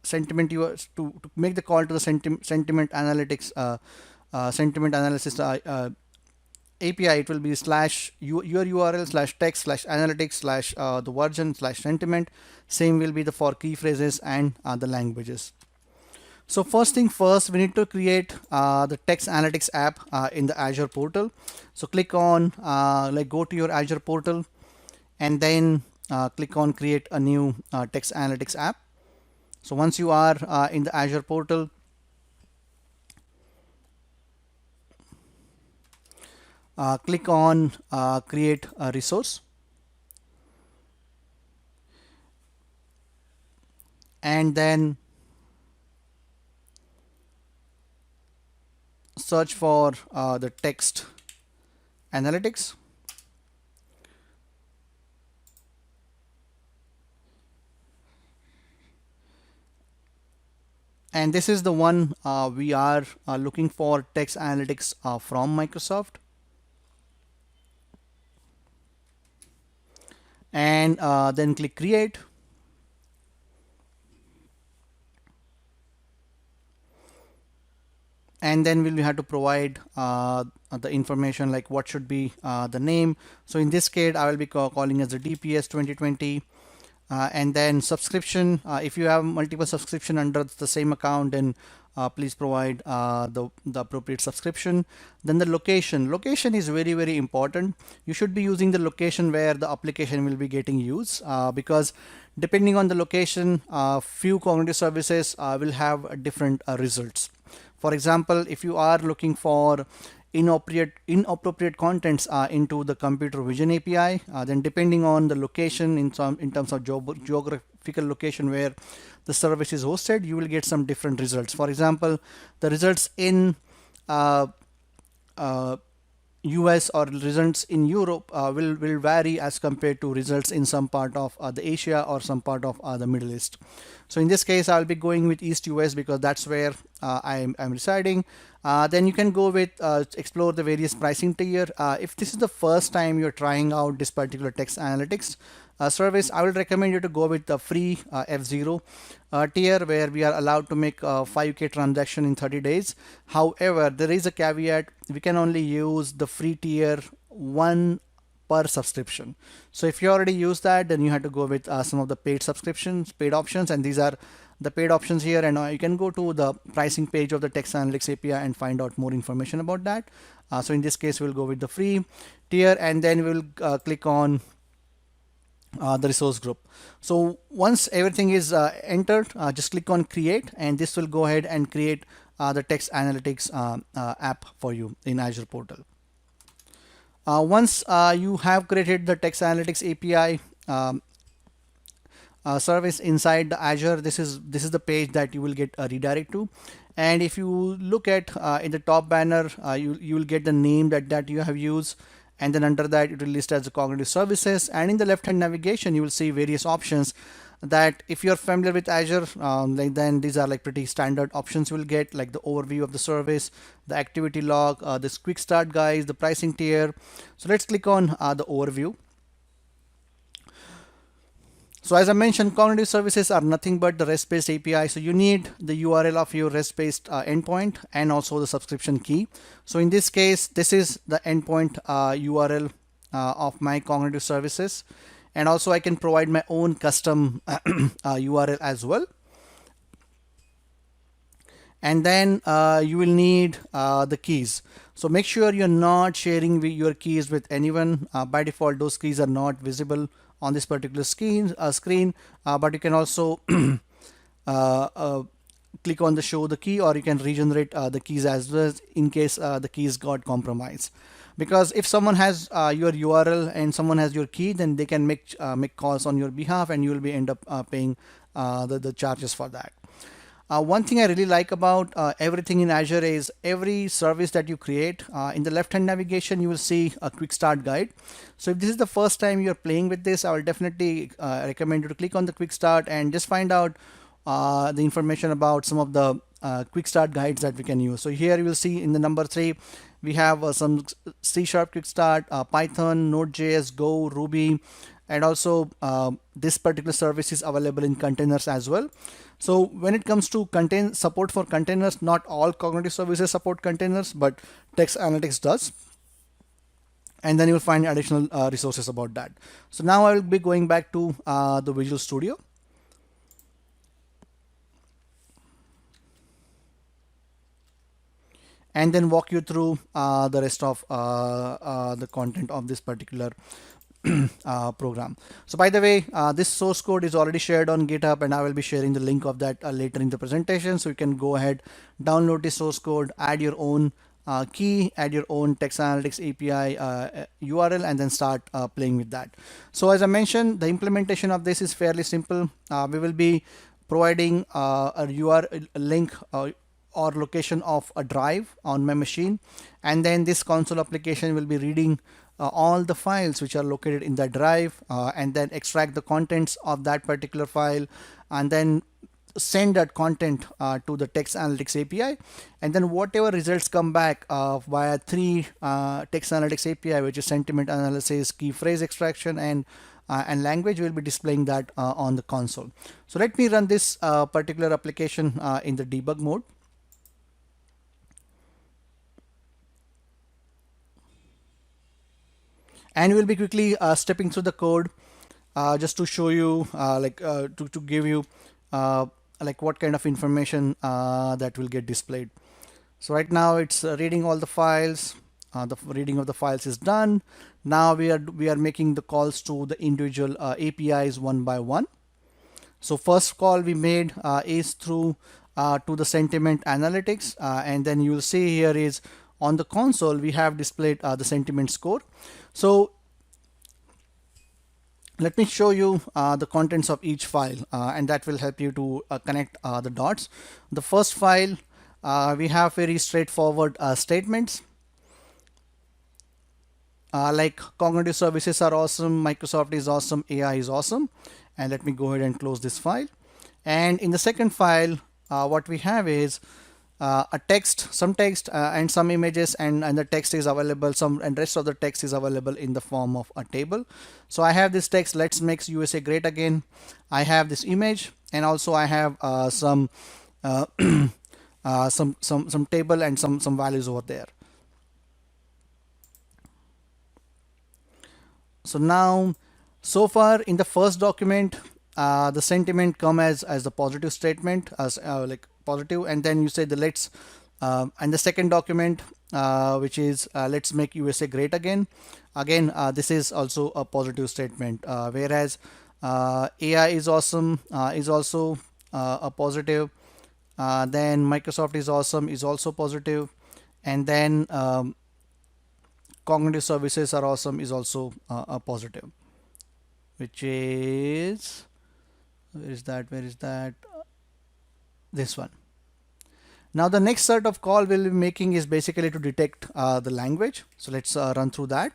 [SPEAKER 1] sentiment, to make the call to the sentiment analytics, sentiment analysis API, it will be slash your URL slash text slash analytics slash the version slash sentiment. Same will be the for key phrases and the languages. So first thing first, we need to create the text analytics app in the Azure portal. So click on like go to your Azure portal, and then click on create a new text analytics app. So once you are in the Azure portal, click on create a resource, and then search for the text analytics. And this is the one we are looking for, text analytics from Microsoft. And then click create. And then we'll have to provide the information like what should be the name. So in this case, I will be calling as the DPS 2020. And then subscription, if you have multiple subscription under the same account, then please provide the appropriate subscription. Then the location is very important. You should be using the location where the application will be getting used, because depending on the location, few cognitive services will have different results. For example, if you are looking for inappropriate contents into the computer vision API, then depending on the location in terms of geographical location where the service is hosted, you will get some different results. For example, the results in US or results in Europe will vary as compared to results in some part of the Asia or some part of the Middle East. So in this case, I'll be going with East US because that's where I'm residing. Then you can go with explore the various pricing tier. If this is the first time you're trying out this particular text analytics service, I will recommend you to go with the free F0 tier, where we are allowed to make 5K transaction in 30 days. However, there is a caveat. We can only use the free tier one per subscription. So if you already use that, then you have to go with some of the paid subscriptions, paid options, and these are the paid options here. And you can go to the pricing page of the Text Analytics API and find out more information about that. So in this case, we'll go with the free tier, and then we'll click on the resource group. So once everything is entered, just click on create, and this will go ahead and create the text analytics app for you in Azure portal. Once you have created the text analytics API service inside the Azure, this is the page that you will get a redirect to. And if you look at in the top banner, you will get the name that you have used, and then under that it will list as the cognitive services. And in the left hand navigation, you will see various options that if you're familiar with Azure, then these are like pretty standard options you will get, like the overview of the service, the activity log, this quick start guys, the pricing tier. So let's click on the overview. So as I mentioned, cognitive services are nothing but the REST-based API. So you need the URL of your REST-based endpoint and also the subscription key. So in this case, this is the endpoint URL of my cognitive services. And also I can provide my own custom URL as well. And then you will need the keys. So make sure you're not sharing your keys with anyone. By default, those keys are not visible on this particular screen, but you can also click on the show the key, or you can regenerate the keys as well in case the keys got compromised. Because if someone has your URL and someone has your key, then they can make calls on your behalf, and you will be end up paying the charges for that. One thing I really like about everything in Azure is every service that you create, in the left hand navigation, you will see a quick start guide. So if this is the first time you're playing with this, I will definitely recommend you to click on the quick start and just find out the information about some of the quick start guides that we can use. So here you will see in the number 3, we have some C# quick start, Python, Node.js, Go, Ruby, and also this particular service is available in containers as well. So when it comes to support for containers, not all cognitive services support containers, but Text Analytics does. And then you will find additional resources about that. So now I will be going back to the Visual Studio. And then walk you through the rest of the content of this particular program. So by the way, this source code is already shared on GitHub, and I will be sharing the link of that later in the presentation. So you can go ahead, download the source code, add your own key, add your own Text Analytics API URL, and then start playing with that. So as I mentioned, the implementation of this is fairly simple. We will be providing a URL link or location of a drive on my machine, and then this console application will be reading all the files which are located in that drive, and then extract the contents of that particular file, and then send that content to the Text Analytics API. And then whatever results come back via 3 Text Analytics API, which is sentiment analysis, key phrase extraction, and language, will be displaying that on the console. So let me run this particular application in the debug mode. And we'll be quickly stepping through the code just to show you to give you like what kind of information that will get displayed. So right now it's reading all the files. The reading of the files is done. Now we are making the calls to the individual APIs one by one. So first call we made is through to the sentiment analytics, and then you'll see here is on the console we have displayed the sentiment score. So let me show you the contents of each file, and that will help you to connect the dots. The first file, we have very straightforward statements like cognitive services are awesome, Microsoft is awesome, AI is awesome. And let me go ahead and close this file. And in the second file, what we have is a text, some text and some images, and the text is available, and rest of the text is available in the form of a table. So I have this text, let's make USA great again. I have this image, and also I have some some table and some values over there. So now, so far in the first document, the sentiment come as the positive statement, as like positive, and then you say the let's, and the second document, which is let's make USA great again. Again, this is also a positive statement, whereas AI is awesome is also a positive. Then Microsoft is awesome is also positive, and then cognitive services are awesome is also a positive, which is, where is that, this one. Now the next set of call we'll be making is basically to detect the language. So let's run through that.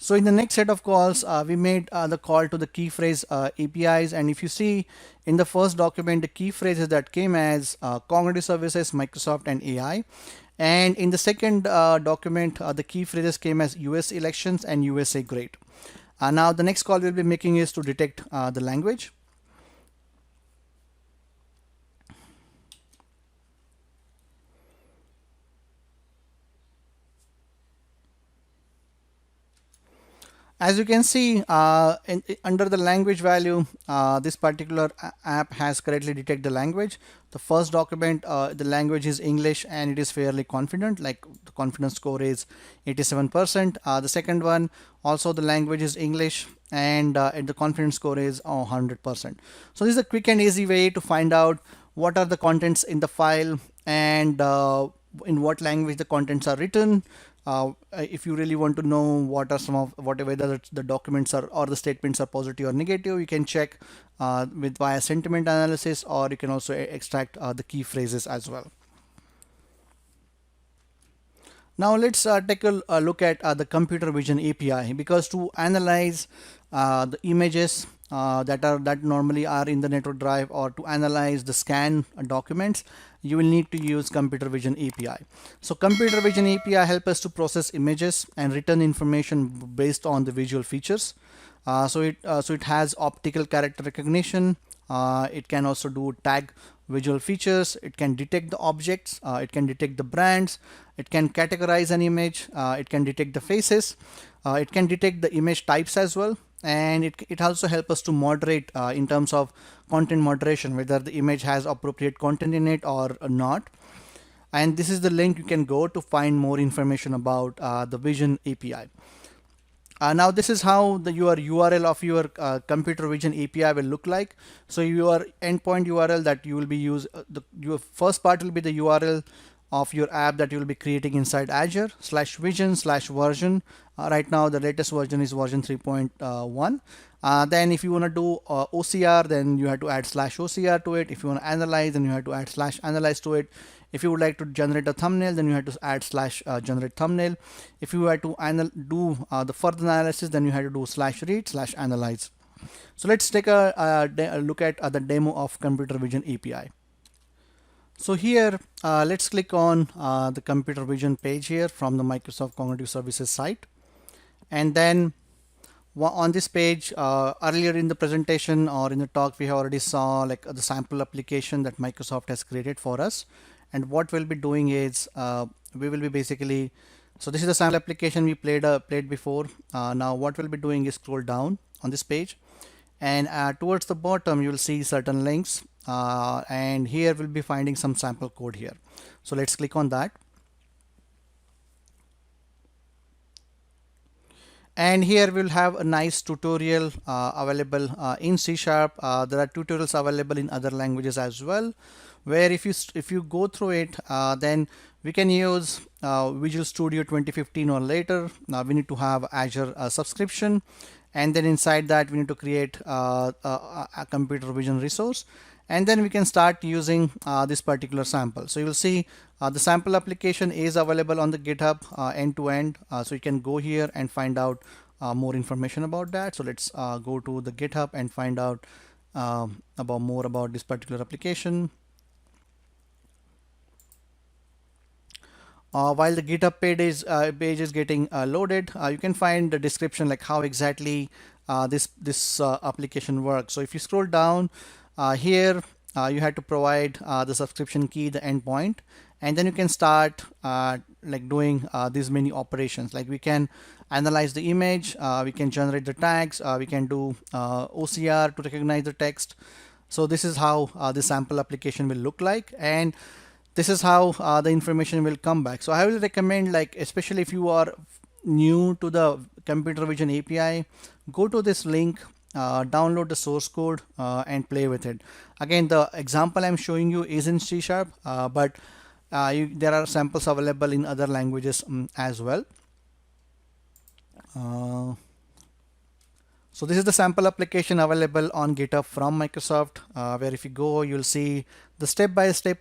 [SPEAKER 1] So in the next set of calls, we made the call to the key phrase APIs. And if you see in the first document, the key phrases that came as cognitive services, Microsoft, and AI. And in the second document, the key phrases came as US elections and USA great. Now the next call we'll be making is to detect the language. As you can see, under the language value, this particular app has correctly detected the language. The first document, the language is English and it is fairly confident, like the confidence score is 87%. The second one, also the language is English and the confidence score is 100%. So this is a quick and easy way to find out what are the contents in the file and in what language the contents are written. If you really want to know what are some of whatever the documents are or the statements are positive or negative, you can check with via sentiment analysis, or you can also extract the key phrases as well. Now let's take a look at the computer vision API, because to analyze the images that normally are in the network drive, or to analyze the scan documents, you will need to use computer vision API. So computer vision API help us to process images and return information based on the visual features. So it has optical character recognition. It can also do tag visual features. It can detect the objects. It can detect the brands. It can categorize an image. It can detect the faces. It can detect the image types as well. And it also helps us to moderate in terms of content moderation, whether the image has appropriate content in it or not. And this is the link you can go to find more information about the Vision API. Now this is how your URL of your computer vision API will look like. So your endpoint URL that you will be your first part will be the URL of your app that you will be creating inside Azure /vision/version. Right now the latest version is version 3.1. Then if you want to do OCR, then you have to add /OCR to it. If you want to analyze, then you have to add /analyze to it. If you would like to generate a thumbnail, then you have to add /generate thumbnail. If you had to do the further analysis, then you have to do /read/analyze. So let's take a look at the demo of computer vision API. So here, let's click on the computer vision page here from the Microsoft Cognitive Services site. And then on this page, earlier in the presentation or in the talk, we have already saw like the sample application that Microsoft has created for us. And what we'll be doing is we will be basically, so this is the sample application we played before. Now what we'll be doing is scroll down on this page, and towards the bottom you will see certain links, and here we'll be finding some sample code here. So let's click on that. And here we'll have a nice tutorial available in C#. There are tutorials available in other languages as well, where if you go through it, then we can use Visual Studio 2015 or later. We need to have Azure subscription, and then inside that we need to create a computer vision resource, and then we can start using this particular sample. So you'll see the sample application is available on the GitHub end to end, so you can go here and find out more information about that. So let's go to the GitHub and find out about more about this particular application. While the GitHub page is getting loaded, you can find the description like how exactly this application works. So if you scroll down, Here you have to provide the subscription key, the endpoint, and then you can start like doing these many operations. Like we can analyze the image, we can generate the tags, we can do OCR to recognize the text. So this is how the sample application will look like, and this is how the information will come back. So I will recommend, like especially if you are new to the computer vision API, go to this link, download the source code and play with it. Again, the example I'm showing you is in C Sharp, but there are samples available in other languages as well. Uh, so this is the sample application available on GitHub from Microsoft, where if you go, you'll see the step-by-step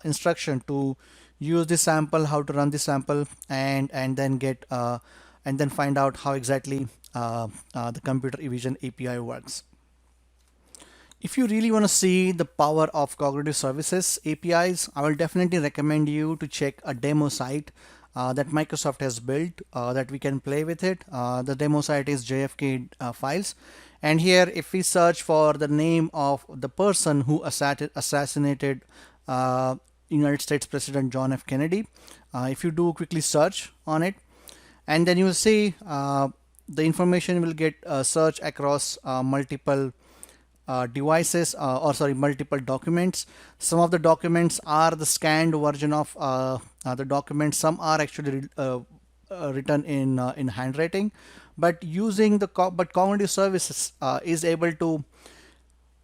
[SPEAKER 1] instruction to use this sample, how to run this sample, and then get and then find out how exactly the computer vision API works. If you really want to see the power of cognitive services APIs, I will definitely recommend you to check a demo site that Microsoft has built that we can play with it. The demo site is JFK files. And here, if we search for the name of the person who assassinated United States President John F. Kennedy, if you do quickly search on it, and then you will see the information will get searched across multiple devices or sorry multiple documents. Some of the documents are the scanned version of the documents. Some are actually written in handwriting, but using the cognitive services is able to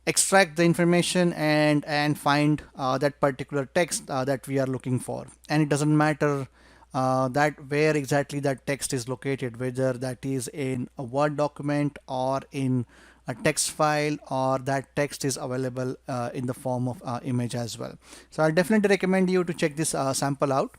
[SPEAKER 1] extract the information and find that particular text that we are looking for. And it doesn't matter that where exactly that text is located, whether that is in a Word document or in a text file, or that text is available in the form of image as well. So I definitely recommend you to check this sample out.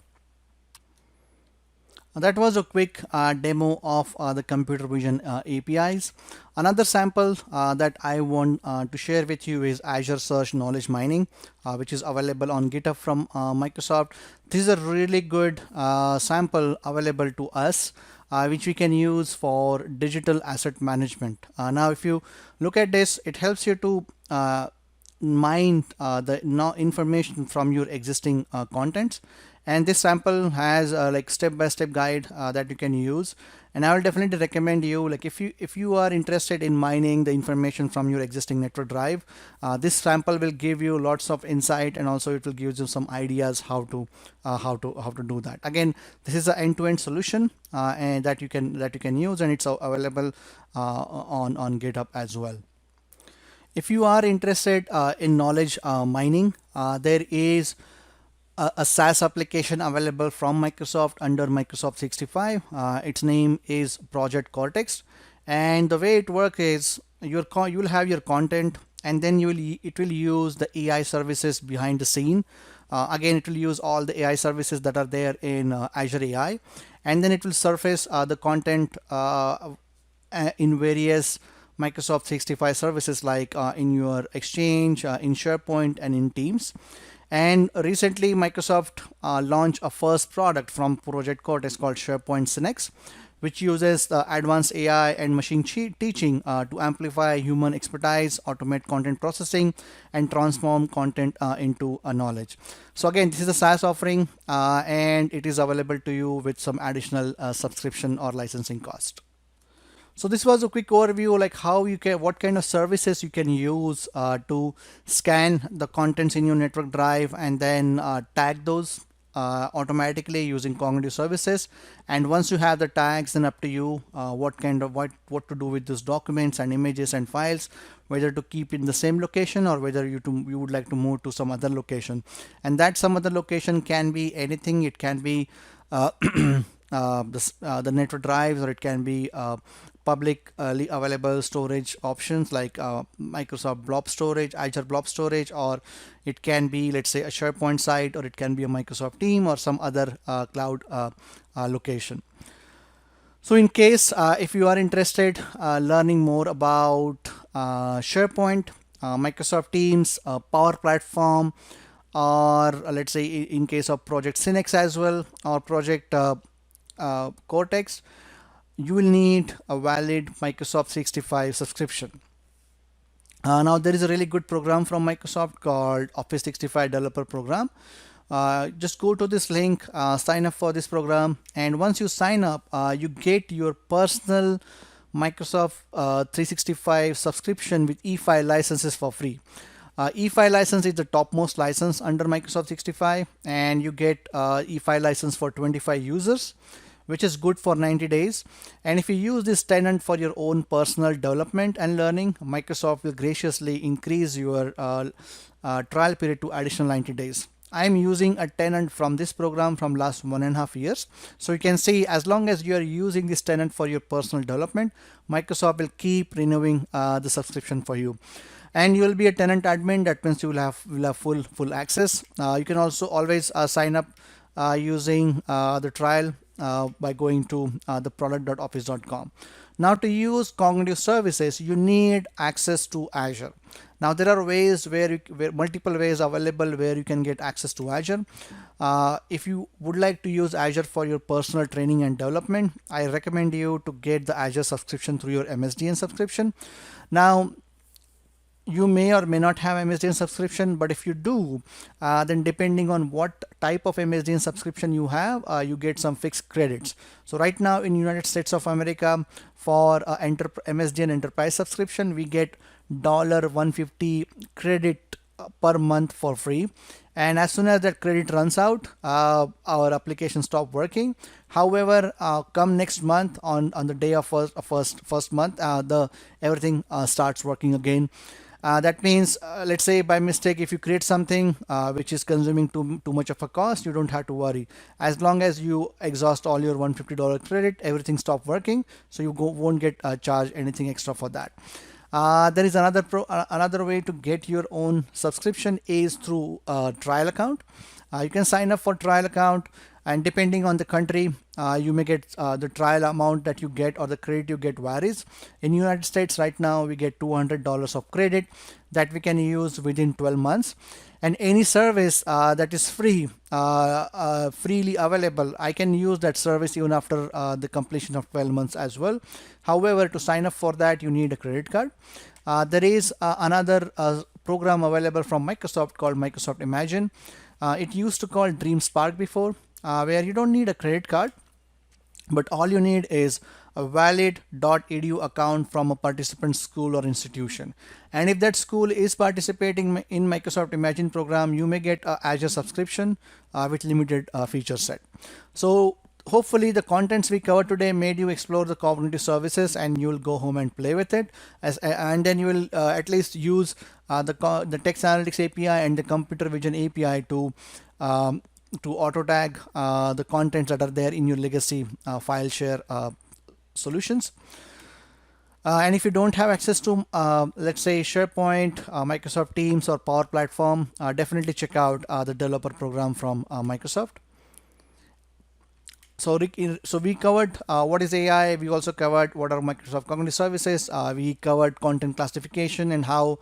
[SPEAKER 1] That was a quick demo of the computer vision APIs. Another sample that I want to share with you is Azure Search Knowledge Mining, which is available on GitHub from Microsoft. This is a really good sample available to us, which we can use for digital asset management. Now, if you look at this, it helps you to mine the information from your existing contents, and this sample has like step-by-step guide that you can use. And I will definitely recommend you, like if you are interested in mining the information from your existing network drive, this sample will give you lots of insight, and also it will give you some ideas how to do that. Again, this is an end-to-end solution and that you can use, and it's available on GitHub as well. If you are interested in knowledge mining, there is a SaaS application available from Microsoft under Microsoft 65. Its name is Project Cortex, and the way it works is you will have your content, and then it will use the AI services behind the scene. Again, it will use all the AI services that are there in Azure AI, and then it will surface the content in various Microsoft 65 services, like in your Exchange, in SharePoint, and in Teams. And recently, Microsoft launched a first product from Project Cortex called SharePoint Synex, which uses advanced AI and machine teaching to amplify human expertise, automate content processing, and transform content into a knowledge. So again, this is a SaaS offering, and it is available to you with some additional subscription or licensing cost. So this was a quick overview, like how you can, what kind of services you can use to scan the contents in your network drive and then tag those automatically using cognitive services. And once you have the tags, then up to you what to do with those documents and images and files, whether to keep in the same location or whether you would like to move to some other location. And that some other location can be anything. It can be the network drives, or it can be publicly available storage options like Microsoft Blob Storage, Azure Blob Storage, or it can be, let's say, a SharePoint site, or it can be a Microsoft Team or some other cloud location. So in case if you are interested learning more about SharePoint, Microsoft Teams, Power Platform, or let's say in case of Project Synex as well, or Project Cortex, you will need a valid Microsoft 65 subscription. Now there is a really good program from Microsoft called Office 65 Developer Program. Just go to this link, sign up for this program, and once you sign up, you get your personal Microsoft 365 subscription with E5 licenses for free. E5 license is the topmost license under Microsoft 65, and you get E5 license for 25 users, which is good for 90 days. And if you use this tenant for your own personal development and learning, Microsoft will graciously increase your trial period to additional 90 days. I am using a tenant from this program from last 1.5 years. So you can see, as long as you are using this tenant for your personal development, Microsoft will keep renewing the subscription for you. And you will be a tenant admin. That means you will have full access. You can also always sign up using the trial by going to the product.office.com. Now, to use cognitive services, you need access to Azure. Now there are ways where multiple ways available where you can get access to Azure. If you would like to use Azure for your personal training and development, I recommend you to get the Azure subscription through your MSDN subscription. Now, you may or may not have MSDN subscription, but if you do, then depending on what type of MSDN subscription you have, you get some fixed credits. So right now in United States of America, for MSDN enterprise subscription, we get $150 credit per month for free. And as soon as that credit runs out, our application stop working. However, come next month on the day of first month, everything starts working again. That means, let's say by mistake, if you create something which is consuming too much of a cost, you don't have to worry. As long as you exhaust all your $150 credit, everything stop working, so you won't get charged anything extra for that. There is another way to get your own subscription is through a trial account. You can sign up for trial account, and depending on the country, you may get the trial amount that you get or the credit you get varies. In United States right now, we get $200 of credit that we can use within 12 months. And any service that is freely available, I can use that service even after the completion of 12 months as well. However, to sign up for that, you need a credit card. There is another program available from Microsoft called Microsoft Imagine. It used to call Dream Spark before, where you don't need a credit card, but all you need is a valid .edu account from a participant school or institution. And if that school is participating in Microsoft Imagine program, you may get a Azure subscription with limited feature set. So hopefully the contents we covered today made you explore the cognitive services, and you'll go home and play with it, and then you will at least use the text analytics API and the computer vision API to auto tag the contents that are there in your legacy file share solutions. And if you don't have access to let's say SharePoint, Microsoft Teams, or Power Platform, definitely check out the developer program from Microsoft. So we covered what is AI. We also covered what are Microsoft Cognitive Services. We covered content classification and how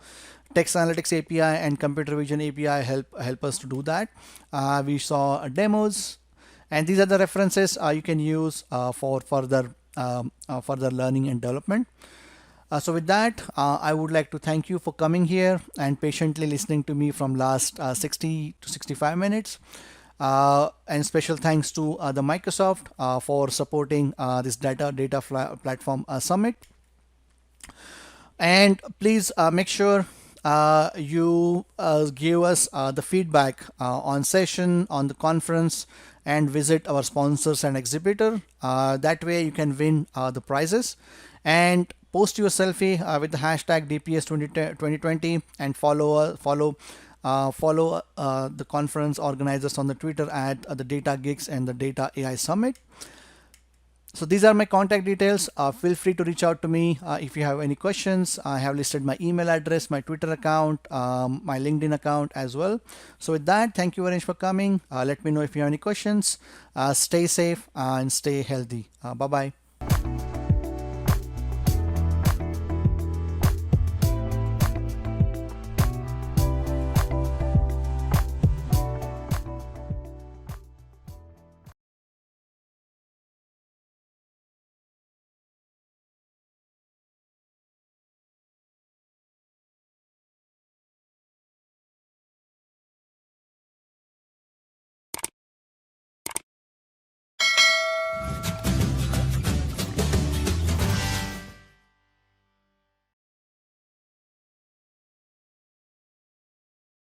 [SPEAKER 1] Text Analytics API and Computer Vision API help us to do that. We saw demos, and these are the references you can use for further learning and development. So with that, I would like to thank you for coming here and patiently listening to me from last 60 to 65 minutes. And special thanks to the Microsoft for supporting this data platform summit. And please make sure you give us the feedback on session, on the conference, and visit our sponsors and exhibitor. That way you can win the prizes, and post your selfie with the hashtag DPS 2020, and follow the conference organizers on the Twitter at the Data Geeks and the Data AI Summit. So these are my contact details. Feel free to reach out to me if you have any questions. I have listed my email address, my Twitter account, my LinkedIn account as well. So with that, thank you very much for coming. Let me know if you have any questions. Stay safe and stay healthy. Bye-bye.